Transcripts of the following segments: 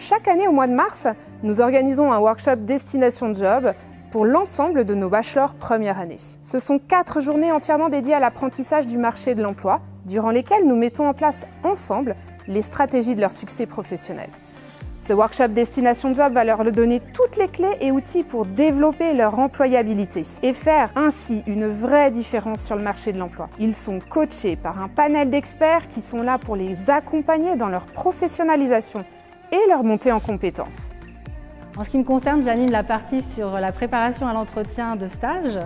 Chaque année au mois de mars, nous organisons un workshop Destination Job pour l'ensemble de nos bachelors première année. Ce sont 4 journées entièrement dédiées à l'apprentissage du marché de l'emploi, durant lesquelles nous mettons en place ensemble les stratégies de leur succès professionnel. Ce workshop Destination Job va leur donner toutes les clés et outils pour développer leur employabilité et faire ainsi une vraie différence sur le marché de l'emploi. Ils sont coachés par un panel d'experts qui sont là pour les accompagner dans leur professionnalisation et leur montée en compétences. En ce qui me concerne, j'anime la partie sur la préparation à l'entretien de stage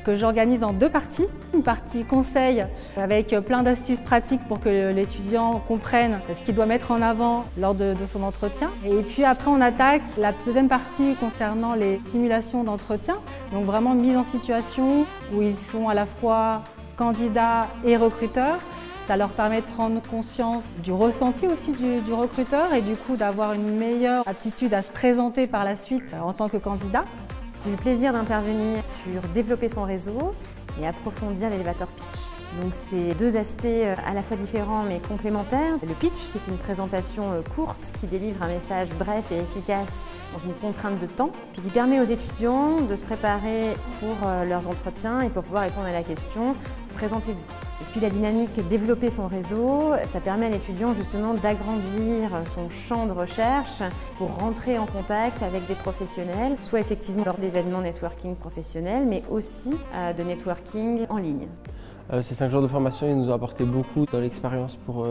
que j'organise en 2 parties. Une partie conseil avec plein d'astuces pratiques pour que l'étudiant comprenne ce qu'il doit mettre en avant lors de son entretien. Et puis après on attaque la deuxième partie concernant les simulations d'entretien. Donc vraiment mise en situation où ils sont à la fois candidats et recruteurs. Ça leur permet de prendre conscience du ressenti aussi du recruteur et du coup d'avoir une meilleure aptitude à se présenter par la suite en tant que candidat. J'ai eu le plaisir d'intervenir sur développer son réseau et approfondir l'élévateur pitch. Donc c'est 2 aspects à la fois différents mais complémentaires. Le pitch, c'est une présentation courte qui délivre un message bref et efficace dans une contrainte de temps, puis qui permet aux étudiants de se préparer pour leurs entretiens et pour pouvoir répondre à la question « Présentez-vous ». Et puis la dynamique développer son réseau, ça permet à l'étudiant justement d'agrandir son champ de recherche pour rentrer en contact avec des professionnels, soit effectivement lors d'événements networking professionnels, mais aussi de networking en ligne. Ces 5 jours de formation, ils nous ont apporté beaucoup dans l'expérience pour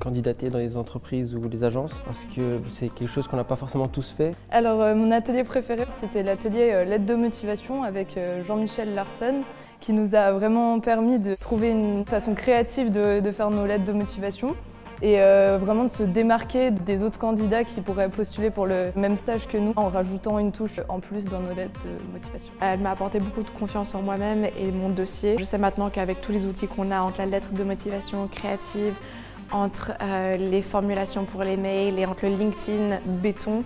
candidater dans les entreprises ou les agences parce que c'est quelque chose qu'on n'a pas forcément tous fait. Alors mon atelier préféré, c'était l'atelier lettre de motivation avec Jean-Michel Larsen qui nous a vraiment permis de trouver une façon créative de faire nos lettres de motivation et vraiment de se démarquer des autres candidats qui pourraient postuler pour le même stage que nous en rajoutant une touche en plus dans nos lettres de motivation. Elle m'a apporté beaucoup de confiance en moi-même et mon dossier. Je sais maintenant qu'avec tous les outils qu'on a entre la lettre de motivation créative, entre les formulations pour les mails et entre le LinkedIn béton,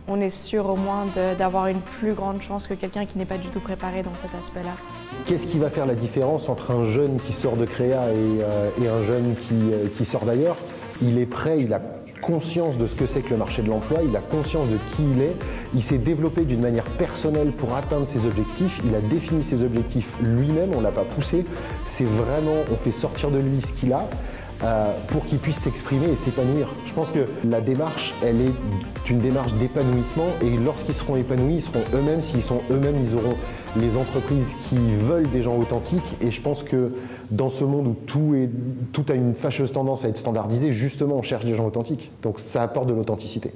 on est sûr au moins d'avoir une plus grande chance que quelqu'un qui n'est pas du tout préparé dans cet aspect-là. Qu'est-ce qui va faire la différence entre un jeune qui sort de Créa et un jeune qui sort d'ailleurs? Il est prêt, il a conscience de ce que c'est que le marché de l'emploi, il a conscience de qui il est, il s'est développé d'une manière personnelle pour atteindre ses objectifs, il a défini ses objectifs lui-même, on ne l'a pas poussé, c'est vraiment, on fait sortir de lui ce qu'il a. Pour qu'ils puissent s'exprimer et s'épanouir. Je pense que la démarche, elle est une démarche d'épanouissement et lorsqu'ils seront épanouis, ils seront eux-mêmes. S'ils sont eux-mêmes, ils auront les entreprises qui veulent des gens authentiques et je pense que dans ce monde où tout a une fâcheuse tendance à être standardisé, justement on cherche des gens authentiques. Donc ça apporte de l'authenticité.